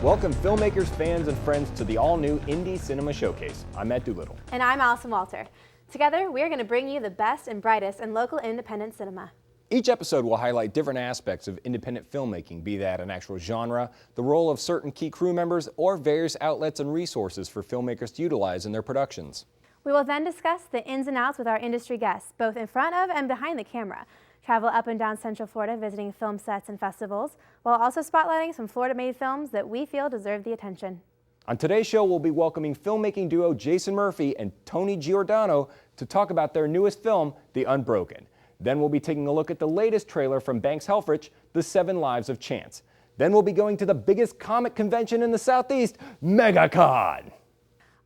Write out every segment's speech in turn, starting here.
Welcome filmmakers, fans, and friends to the all-new Indie Cinema Showcase. I'm at Doolittle. And I'm Allison Walter. Together, we're going to bring you the best and brightest in local independent cinema. Each episode will highlight different aspects of independent filmmaking, be that an actual genre, the role of certain key crew members, or various outlets and resources for filmmakers to utilize in their productions. We will then discuss the ins and outs with our industry guests, both in front of and behind the camera. Travel up and down Central Florida visiting film sets and festivals, while also spotlighting some Florida-made films that we feel deserve the attention. On today's show, we'll be welcoming filmmaking duo Jason Murphy and Tony Giordano to talk about their newest film, The Unbroken. Then we'll be taking a look at the latest trailer from Banks Helfrich, The 7 Lives of Chance. Then we'll be going to the biggest comic convention in the Southeast, Megacon.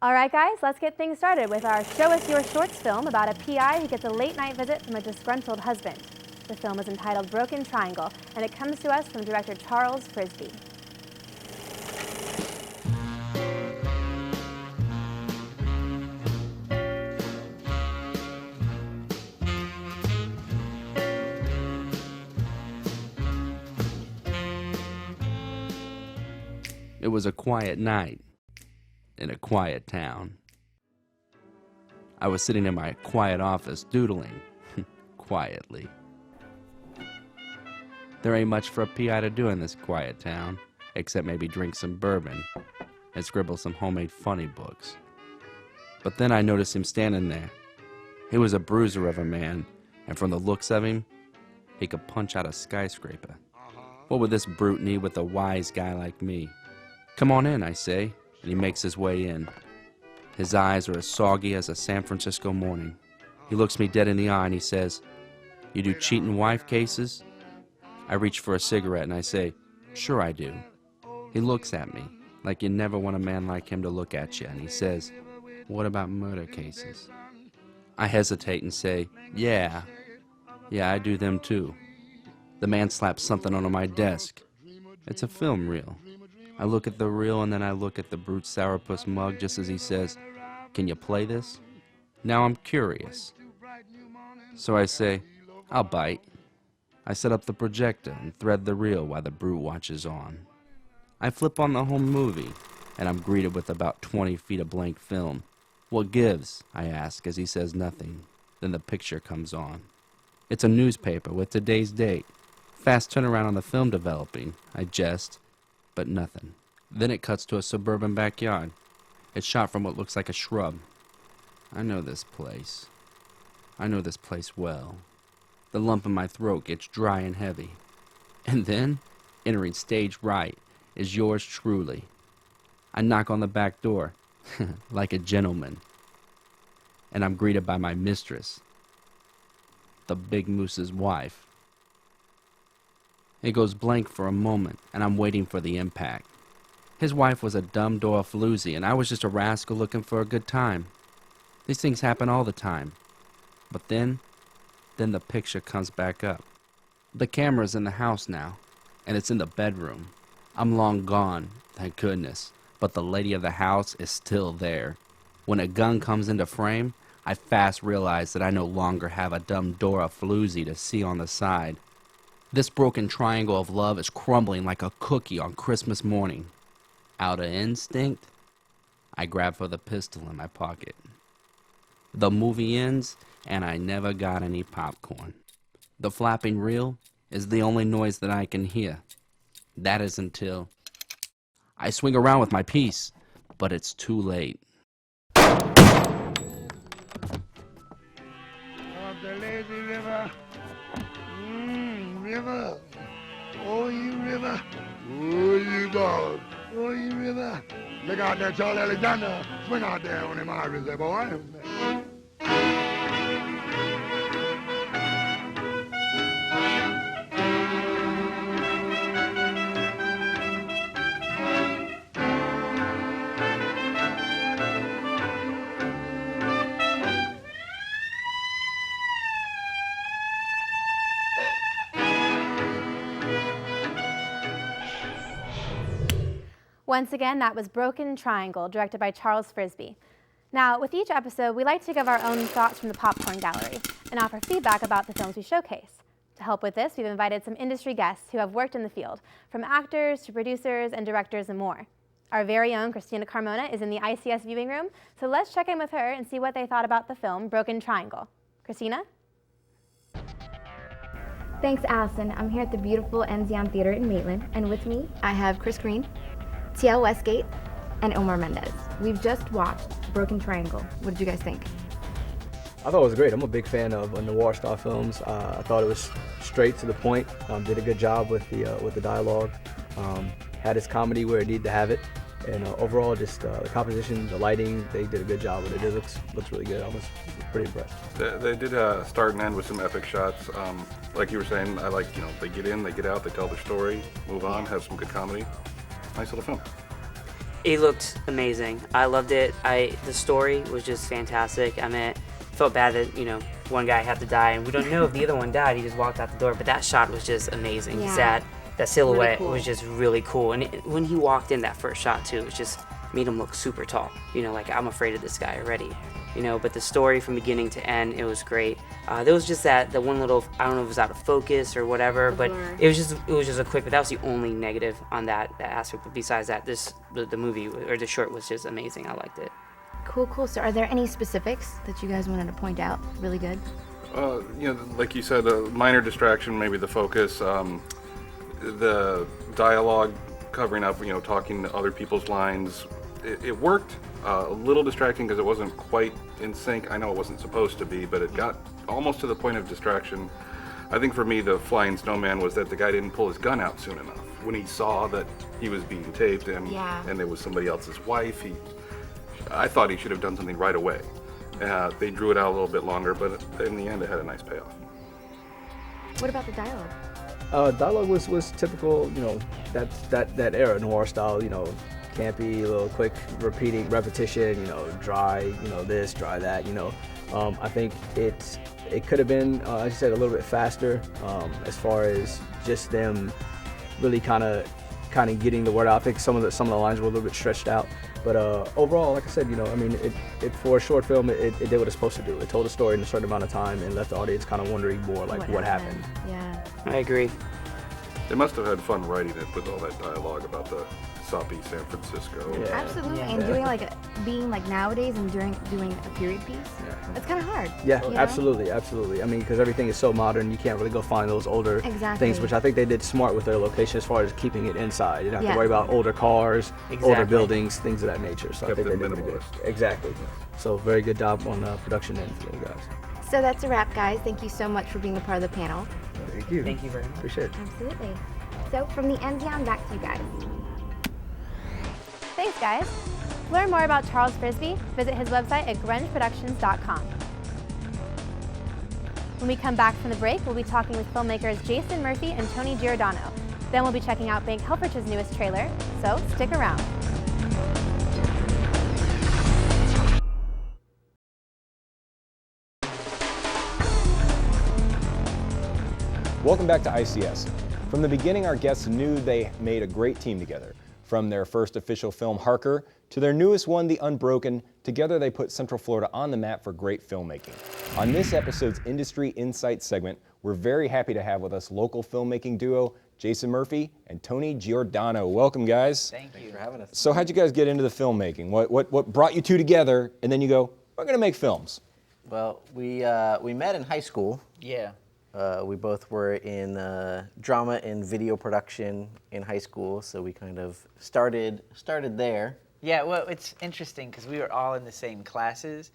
All right, guys, let's get things started with our Show Us Your Shorts film about a PI who gets a late-night visit from a disgruntled husband. The film is entitled Broken Triangle, and it comes to us from director Charles Frisby. It was a quiet night in a quiet town. I was sitting in my quiet office doodling quietly. There ain't much for a PI to do in this quiet town, except maybe drink some bourbon and scribble some homemade funny books. But then I noticed him standing there. He was a bruiser of a man, and from the looks of him, he could punch out a skyscraper. What would this brute need with a wise guy like me? Come on in, I say, and he makes his way in. His eyes are as soggy as a San Francisco morning. He looks me dead in the eye and he says, "You do cheating wife cases?" I reach for a cigarette and I say, "Sure I do." He looks at me like you never want a man like him to look at you, and he says, "What about murder cases?" I hesitate and say, Yeah, I do them too." The man slaps something onto my desk. It's a film reel. I look at the reel and then I look at the brute sourpuss mug just as he says, "Can you play this?" Now I'm curious. So I say, "I'll bite." I set up the projector and thread the reel while the brute watches on. I flip on the home movie, and I'm greeted with about 20 feet of blank film. "What gives?" I ask as he says nothing. Then the picture comes on. It's a newspaper with today's date. Fast turnaround on the film developing, I jest, but nothing. Then it cuts to a suburban backyard. It's shot from what looks like a shrub. I know this place. I know this place well. The lump in my throat gets dry and heavy. And then, entering stage right, is yours truly. I knock on the back door, like a gentleman. And I'm greeted by my mistress, the big moose's wife. It goes blank for a moment, and I'm waiting for the impact. His wife was a dumb door floozy, and I was just a rascal looking for a good time. These things happen all the time. But then the picture comes back up. The camera's in the house now, and it's in the bedroom. I'm long gone, thank goodness, but the lady of the house is still there. When a gun comes into frame, I fast realize that I no longer have a dumb Dora floozy to see on the side. This broken triangle of love is crumbling like a cookie on Christmas morning. Out of instinct, I grab for the pistol in my pocket. The movie ends, and I never got any popcorn. The flapping reel is the only noise that I can hear. That is until I swing around with my piece, but it's too late. Up the lazy river, river, oh you river, oh you dog, oh you river. Look out there, Charles Alexander, swing out there on them Irish there, boy. Once again, that was Broken Triangle, directed by Charles Frisby. Now, with each episode, we like to give our own thoughts from the popcorn gallery and offer feedback about the films we showcase. To To help with this, we've invited some industry guests who have worked in the field, from actors to producers and directors and more. Our very own Christina Carmona is in the ICS viewing room, so let's check in with her and see what they thought about the film Broken Triangle. Christina? Thanks, Allison. I'm here at the beautiful Enzion Theater in Maitland, and with me, I have Chris Green, T.L. Westgate, and Omar Mendez. We've just watched Broken Triangle. What did you guys think? I thought it was great. I'm a big fan of noir style films. I thought it was straight to the point. Did a good job with the dialogue. Had its comedy where it needed to have it, and overall, just the composition, the lighting, they did a good job with it. It looks really good. I was pretty impressed. They did start and end with some epic shots. Like you were saying, I like, they get in, they get out, they tell their story, move on, have some good comedy. Nice little film. It looked amazing. I loved it. The story was just fantastic. I mean, felt bad that, one guy had to die, and we don't know if the other one died. He just walked out the door, but that shot was just amazing. Yeah. That silhouette Really cool. was just really cool. And when he walked in that first shot, too, it just made him look super tall. Like, I'm afraid of this guy already. But the story from beginning to end, it was great. There was just the one little, I don't know if it was out of focus or whatever, but it was just a quick, but that was the only negative on that aspect. But besides that, the movie, or the short, was just amazing. I liked it. Cool. So are there any specifics that you guys wanted to point out? Really good? Like you said, a minor distraction, maybe the focus, the dialogue covering up, talking to other people's lines. It worked. A little distracting because it wasn't quite in sync. I know it wasn't supposed to be, but it got almost to the point of distraction. I think for me, the flying snowman was that the guy didn't pull his gun out soon enough. When he saw that he was being taped and it was somebody else's wife, I thought he should have done something right away. They drew it out a little bit longer, but in the end, it had a nice payoff. What about the dialogue? Dialogue was typical, that era, noir style, campy, a little quick repetition, dry, this, dry that, I think it could have been, as you said, a little bit faster, as far as just them really kind of getting the word out. I think some of the lines were a little bit stretched out, but overall, like I said, it for a short film, it did what it's supposed to do. It told a story in a certain amount of time and left the audience kind of wondering more, like what happened. Yeah. I agree. They must have had fun writing it with all that dialogue about the soppy San Francisco. Yeah. Absolutely. And doing being nowadays and doing a period piece, it's kind of hard. Yeah, you know? absolutely. I mean, because everything is so modern, you can't really go find those older Exactly. things, which I think they did smart with their location as far as keeping it inside. You don't have Yeah. to worry about older cars, older Exactly. buildings, things of that nature. So Kept I think it they did pretty good. minimalist. Exactly. So very good job on the production end for those guys. So that's a wrap, guys. Thank you so much for being a part of the panel. Thank you. Thank you very much. Appreciate it. Absolutely. So from the Enzion, back to you guys. Thanks, guys. To learn more about Charles Frisby, visit his website at grungeproductions.com. When we come back from the break, we'll be talking with filmmakers Jason Murphy and Tony Giordano. Then we'll be checking out Banks Helfrich's newest trailer, so stick around. Welcome back to ICS. From the beginning, our guests knew they made a great team together. From their first official film, Harker, to their newest one, The Unbroken, together they put Central Florida on the map for great filmmaking. On this episode's Industry Insights segment, we're very happy to have with us local filmmaking duo Jason Murphy and Tony Giordano. Welcome, guys. Thank you for having us. So how'd you guys get into the filmmaking? What brought you two together, and then you go, we're gonna make films? Well, we met in high school. Yeah. We both were in drama and video production in high school, so we kind of started there. Yeah, well, it's interesting because we were all in the same classes,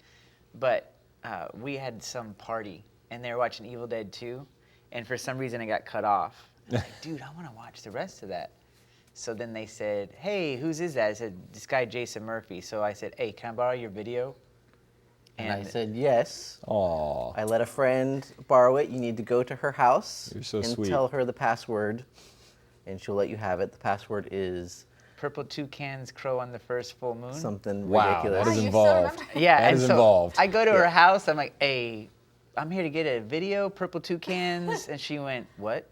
but we had some party, and they were watching Evil Dead 2, and for some reason I got cut off. I was like, dude, I want to watch the rest of that. So then they said, hey, whose is that? I said, this guy Jason Murphy. So I said, hey, can I borrow your video? And I said yes. Aw. I let a friend borrow it. You need to go to her house You're so and sweet. tell her the password, and she'll let you have it. The password is Purple toucans crow on the first full moon. something Wow, ridiculous. that is involved. Yeah, That and is so involved. I go to her house. I'm like, hey, I'm here to get a video, Purple toucans, and she went, what?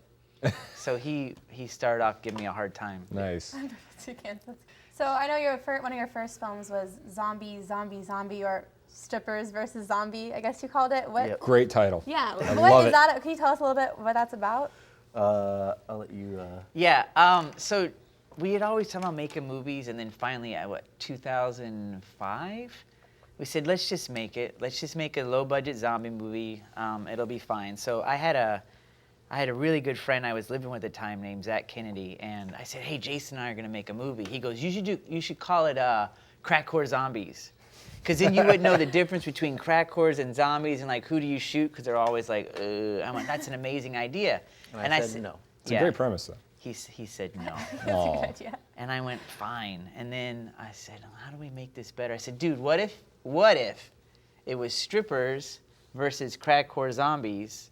So he started off giving me a hard time. Nice. So I know one of your first films was Zombie, or strippers versus zombie, I guess you called it. What? Yep. Great title. Yeah. I What love is it. that? Can you tell us a little bit what that's about? I'll let you. Yeah. So we had always talked about making movies, and then finally, at 2005, we said, let's just make it. Let's just make a low-budget zombie movie. It'll be fine. So I had a really good friend I was living with at the time named Zach Kennedy, and I said, hey, Jason and I are gonna make a movie. He goes, you should call it Crack Whore Zombies. Because then you would know the difference between crack whores and zombies, and like, who do you shoot? Because they're always like, I'm like, that's an amazing idea. And I said no. It's a great premise, though. He said no. That's a good idea. And I went, fine. And then I said, how do we make this better? I said, dude, what if it was strippers versus crack whore zombies?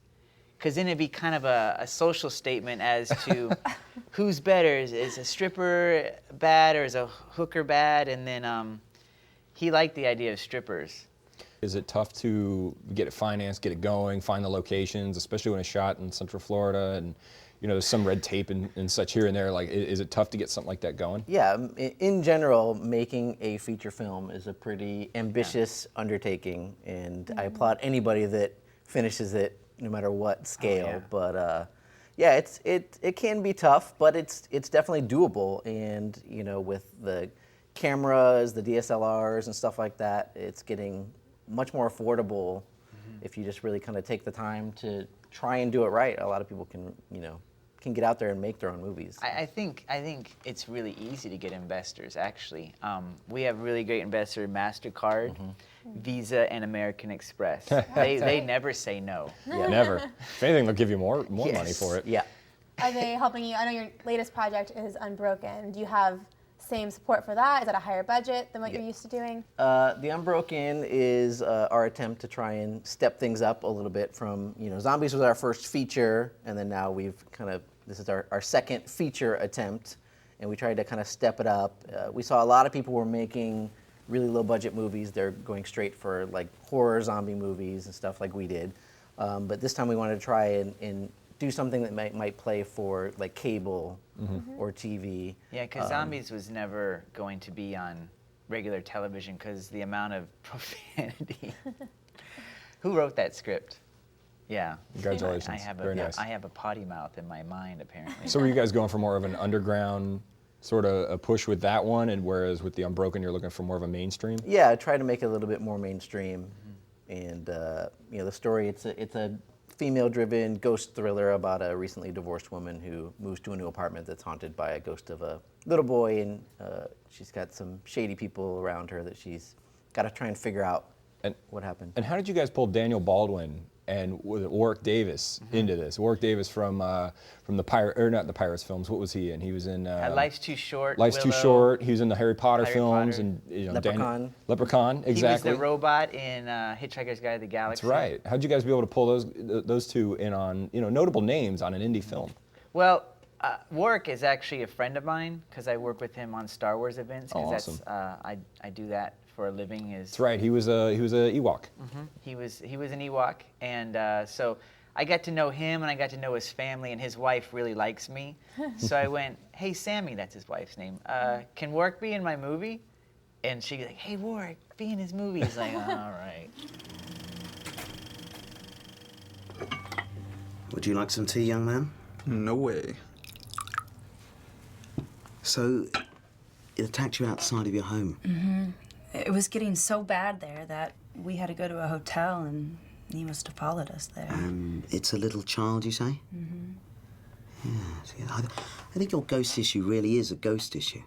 Because then it'd be kind of a social statement as to who's better. Is a stripper bad or is a hooker bad? And then he liked the idea of strippers. Is it tough to get it financed, get it going, find the locations, especially when it's shot in Central Florida and there's some red tape and such here and there? Like, is it tough to get something like that going? Yeah, in general, making a feature film is a pretty ambitious undertaking, and I applaud anybody that finishes it, no matter what scale. yeah. But yeah, it can be tough, but it's definitely doable. And with the cameras, the DSLRs, and stuff like that, it's getting much more affordable if you just really kind of take the time to try and do it right. A lot of people can get out there and make their own movies. I think it's really easy to get investors, actually. We have really great investors, MasterCard, Visa, and American Express. They never say no. Yeah, never. If anything, they'll give you more money for it. Yeah. Are they helping you? I know your latest project is Unbroken. Do you have same support for that? Is that a higher budget than what you're used to doing? The Unbroken is our attempt to try and step things up a little bit from, Zombies was our first feature, and then now this is our second feature attempt, and we tried to kind of step it up. We saw a lot of people were making really low budget movies. They're going straight for like horror zombie movies and stuff like we did. But this time we wanted to try and do something that might play for like cable or TV. Yeah, because Zombies was never going to be on regular television because the amount of profanity. Who wrote that script? Yeah. Congratulations. Very nice. I have a potty mouth in my mind, apparently. So were you guys going for more of an underground sort of a push with that one, and whereas with the Unbroken you're looking for more of a mainstream? Yeah, I try to make it a little bit more mainstream. And the story, it's a female-driven ghost thriller about a recently divorced woman who moves to a new apartment that's haunted by a ghost of a little boy, and she's got some shady people around her that she's got to try and figure out what happened. And how did you guys pull Daniel Baldwin and Warwick Davis into this? Warwick Davis from the not the Pirates films. What was he in? He was in Life's Too Short. Life's Too Short. He was in the Harry Potter films and Leprechaun. Leprechaun, exactly. He was the robot in Hitchhiker's Guide to the Galaxy. That's right. How'd you guys be able to pull those two in on notable names on an indie film? Well, Warwick is actually a friend of mine because I work with him on Star Wars events. Oh, awesome. I do that for a living. That's right. He was a Ewok. He was an Ewok, and so I got to know him, and I got to know his family, and his wife really likes me. So I went, hey, Sammy, that's his wife's name. Can Warwick be in my movie? And she's like, hey, Warwick, be in his movie. He's like, all right. Would you like some tea, young man? No way. So, it attacked you outside of your home? It was getting so bad there that we had to go to a hotel, and he must have followed us there. It's a little child, you say? Yeah, see, I think your ghost issue really is a ghost issue.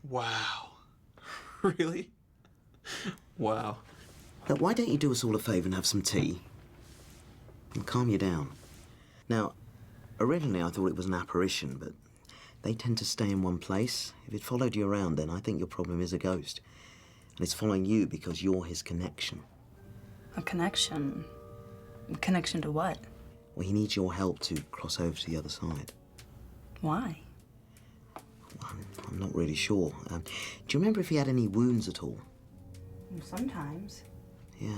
Wow. Really? Wow. Look, why don't you do us all a favour and have some tea? And calm you down. Now, originally I thought it was an apparition, but they tend to stay in one place. If it followed you around, then I think your problem is a ghost. And it's following you because you're his connection. A connection? A connection to what? Well, he needs your help to cross over to the other side. Why? I'm not really sure. Do you remember if he had any wounds at all? Sometimes. Yeah.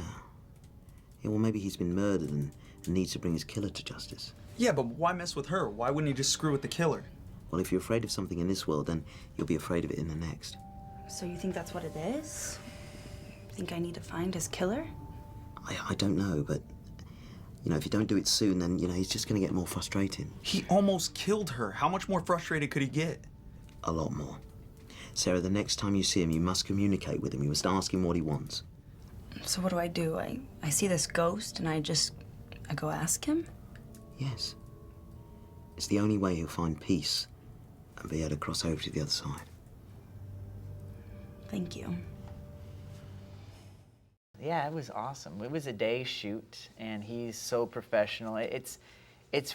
Yeah, well, maybe he's been murdered and needs to bring his killer to justice. Yeah, but why mess with her? Why wouldn't he just screw with the killer? Well, if you're afraid of something in this world, then you'll be afraid of it in the next. So you think that's what it is? Think I need to find his killer? I don't know, but, you know, if you don't do it soon, then, you know, he's just going to get more frustrated. He almost killed her. How much more frustrated could he get? A lot more. Sarah, the next time you see him, you must communicate with him. You must ask him what he wants. So what do? I see this ghost and I go ask him? Yes. It's the only way he'll find peace and be able to cross over to the other side. Thank you. Yeah, it was awesome. It was a day shoot, and he's so professional. It's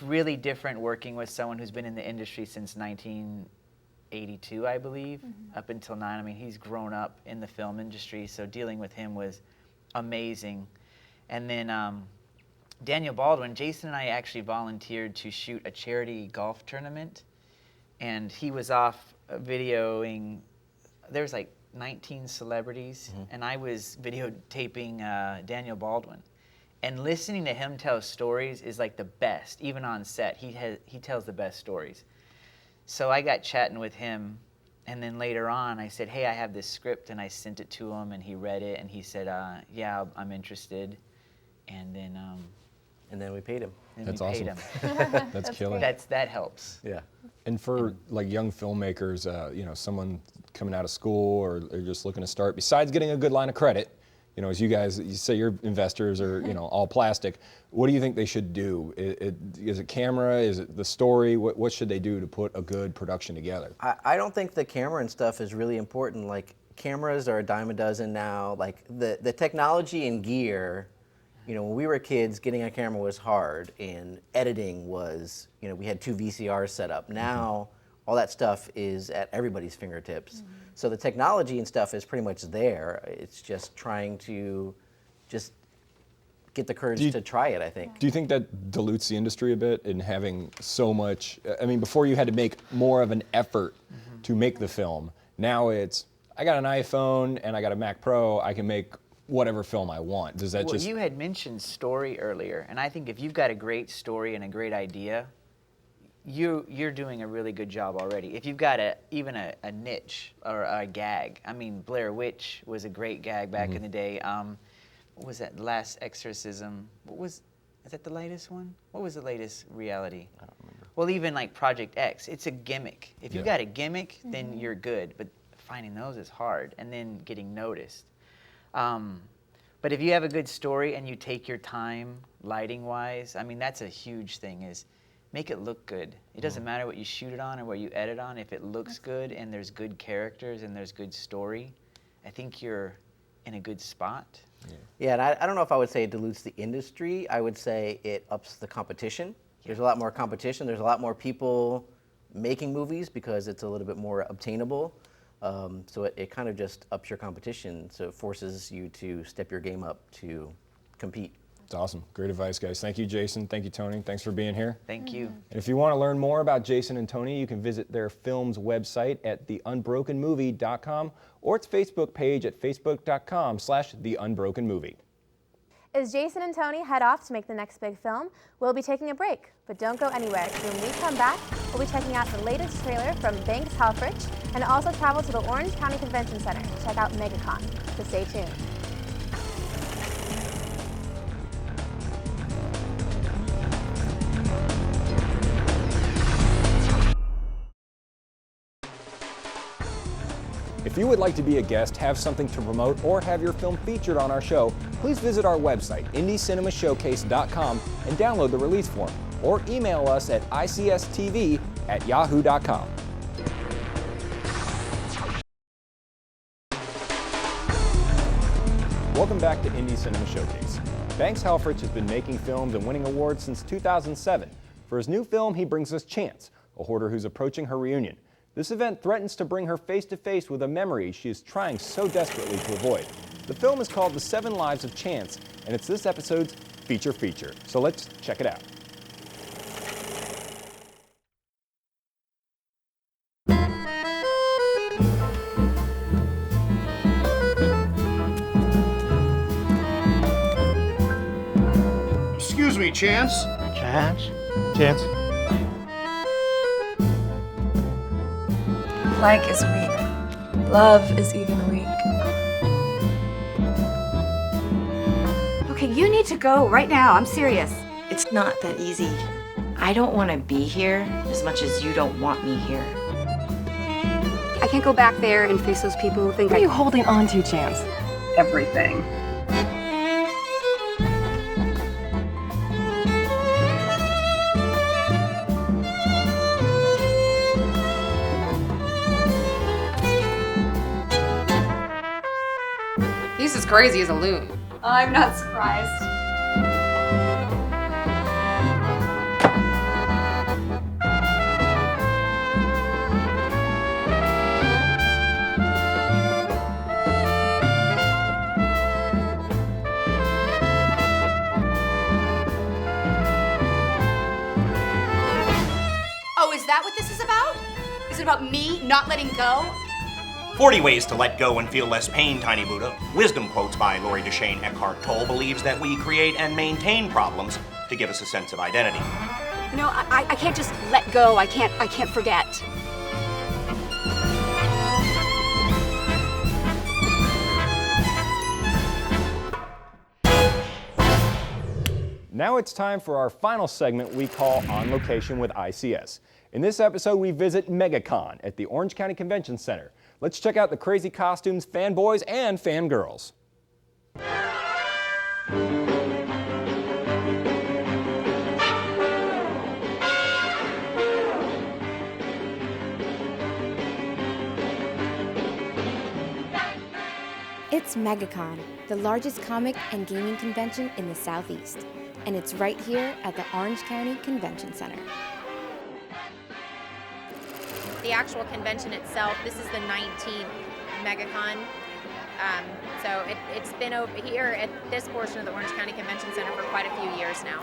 really different working with someone who's been in the industry since 1982, I believe, up until 9. I mean, he's grown up in the film industry, so dealing with him was amazing. And then Daniel Baldwin, Jason and I actually volunteered to shoot a charity golf tournament, and he was off videoing. There was like 19 celebrities, and I was videotaping Daniel Baldwin. And listening to him tell stories is like the best. Even on set, he tells the best stories. So I got chatting with him, and then later on I said, hey, I have this script, and I sent it to him, and he read it, and he said, yeah, I'm interested. And then we paid him. That's awesome. That's killer. That helps. Yeah. And for like young filmmakers, you know, someone coming out of school or they're just looking to start, besides getting a good line of credit, you know, as you guys, you say your investors are, you know, all plastic, what do you think they should do? Is it camera? Is it the story? What should they do to put a good production together? I don't think the camera and stuff is really important. Like, cameras are a dime a dozen now. Like, the technology and gear, you know, when we were kids, getting a camera was hard, and editing was, you know, we had 2 VCRs set up. Now, all that stuff is at everybody's fingertips. So the technology and stuff is pretty much there. It's just trying to just get the courage to try it, I think. Do you think that dilutes the industry a bit in having so much? I mean, before you had to make more of an effort to make the film. Now it's, I got an iPhone and I got a Mac Pro, I can make whatever film I want. Does that Well, you had mentioned story earlier, and I think if you've got a great story and a great idea, you're doing a really good job already. If you've got even a niche or a gag, I mean, Blair Witch was a great gag back in the day. What was that, Last Exorcism? Is that the latest one? What was the latest reality? I don't remember. Well, even like Project X, it's a gimmick. If you've got a gimmick, then you're good, but finding those is hard, and then getting noticed. But if you have a good story and you take your time lighting-wise, I mean, that's a huge thing, is make it look good. It doesn't matter what you shoot it on or what you edit on. If it looks good and there's good characters and there's good story, I think you're in a good spot. Yeah, and I don't know if I would say it dilutes the industry. I would say it ups the competition. There's a lot more competition. There's a lot more people making movies because it's a little bit more obtainable. So it kind of just ups your competition. So it forces you to step your game up to compete. It's awesome. Great advice, guys. Thank you, Jason. Thank you, Tony. Thanks for being here. Thank you. And if you want to learn more about Jason and Tony, you can visit their film's website at theunbrokenmovie.com or its Facebook page at facebook.com/theunbrokenmovie. As Jason and Tony head off to make the next big film, we'll be taking a break. But don't go anywhere, because when we come back, we'll be checking out the latest trailer from Banks Helfrich and also travel to the Orange County Convention Center to check out Megacon. So stay tuned. If you would like to be a guest, have something to promote, or have your film featured on our show, please visit our website, indiecinemashowcase.com, and download the release form, or email us at icstv@yahoo.com. Welcome back to Indie Cinema Showcase. Banks Helfrich has been making films and winning awards since 2007. For his new film, he brings us Chance, a hoarder who's approaching her reunion. This event threatens to bring her face to face with a memory she is trying so desperately to avoid. The film is called The 7 Lives of Chance, and it's this episode's feature. So let's check it out. Excuse me, Chance. Chance? Chance? Like is weak. Love is even weak. to go right now. I'm serious. It's not that easy. I don't want to be here as much as you don't want me here. I can't go back there and face those people who think What are you holding on to, Chance? everything. He's as crazy as a loon. I'm not surprised. Oh, is that what this is about? Is it about me not letting go? 40 Ways to Let Go and Feel Less Pain, Tiny Buddha. Wisdom quotes by Laurie Duchesne Eckhart Tolle believes that we create and maintain problems to give us a sense of identity. You know, I can't just let go. I can't forget. Now it's time for our final segment we call On Location with ICS. In this episode, we visit Megacon at the Orange County Convention Center. Let's check out the crazy costumes, fanboys, and fangirls. It's Megacon, the largest comic and gaming convention in the Southeast, and it's right here at the Orange County Convention Center. The actual convention itself, this is the 19th Megacon. So it's been over here at this portion of the Orange County Convention Center for quite a few years now.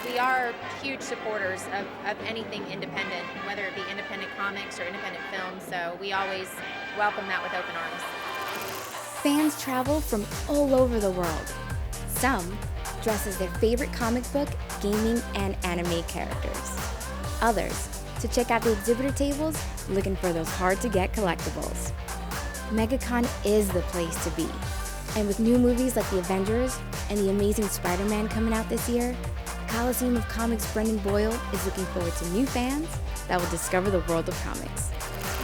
We are huge supporters of anything independent, whether it be independent comics or independent films, so we always welcome that with open arms. Fans travel from all over the world. Some dress as their favorite comic book, gaming, and anime characters. Others to check out the exhibitor tables looking for those hard-to-get collectibles. Megacon is the place to be. And with new movies like The Avengers and The Amazing Spider-Man coming out this year, Coliseum of Comics' Brendan Boyle is looking forward to new fans that will discover the world of comics.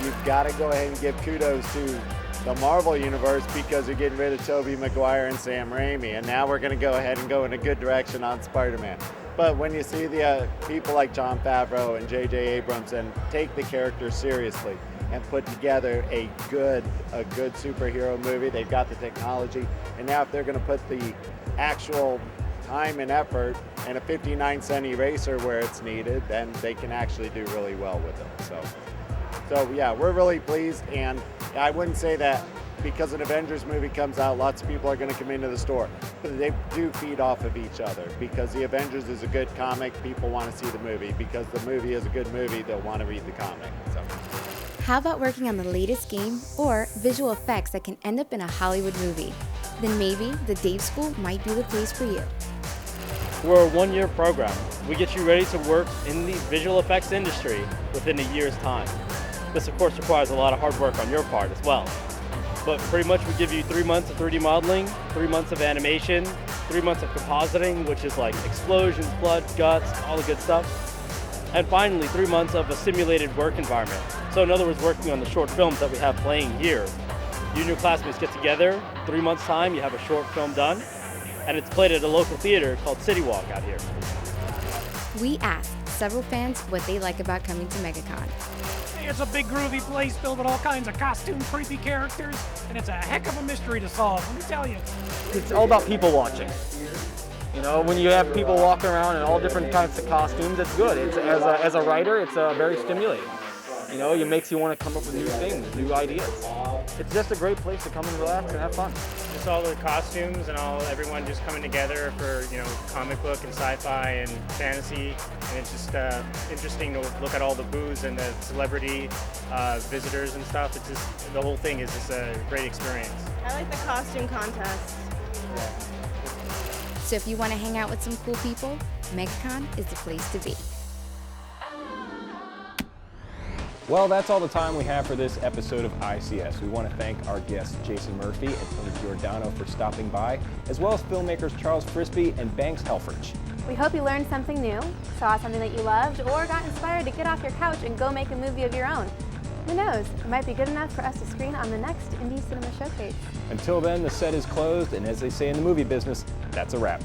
You've got to go ahead and give kudos to the Marvel Universe because you're getting rid of Tobey Maguire and Sam Raimi, and now we're going to go ahead and go in a good direction on Spider-Man. But when you see the people like Jon Favreau and J.J. Abrams and take the characters seriously and put together a good superhero movie, they've got the technology, and now if they're going to put the actual time and effort in a 59-cent eraser where it's needed, then they can actually do really well with it. So yeah, we're really pleased, and I wouldn't say that because an Avengers movie comes out, lots of people are going to come into the store. But they do feed off of each other. Because the Avengers is a good comic, people want to see the movie. Because the movie is a good movie, they'll want to read the comic. So. How about working on the latest game or visual effects that can end up in a Hollywood movie? Then maybe the Dave School might be the place for you. We're a one-year program. We get you ready to work in the visual effects industry within a year's time. This, of course, requires a lot of hard work on your part as well. But pretty much we give you 3 months of 3D modeling, 3 months of animation, 3 months of compositing, which is like explosions, blood, guts, all the good stuff. And finally, 3 months of a simulated work environment. So in other words, working on the short films that we have playing here. You and your classmates get together, 3 months time, you have a short film done, and it's played at a local theater called City Walk out here. We asked several fans what they like about coming to Megacon. It's a big groovy place filled with all kinds of costume creepy characters, and it's a heck of a mystery to solve, let me tell you. It's all about people watching. You know, when you have people walking around in all different types of costumes, it's good. It's as a writer, it's very stimulating. You know, it makes you want to come up with new things, new ideas. It's just a great place to come and relax and have fun. Just all the costumes and everyone just coming together for, you know, comic book and sci-fi and fantasy, and it's just interesting to look at all the booths and the celebrity visitors and stuff. It's just, the whole thing is just a great experience. I like the costume contest. So if you want to hang out with some cool people, Megacon is the place to be. Well, that's all the time we have for this episode of ICS. We want to thank our guests Jason Murphy and Tony Giordano for stopping by, as well as filmmakers Charles Frisby and Banks Helfrich. We hope you learned something new, saw something that you loved, or got inspired to get off your couch and go make a movie of your own. Who knows, it might be good enough for us to screen on the next Indie Cinema Showcase. Until then, the set is closed, and as they say in the movie business, that's a wrap.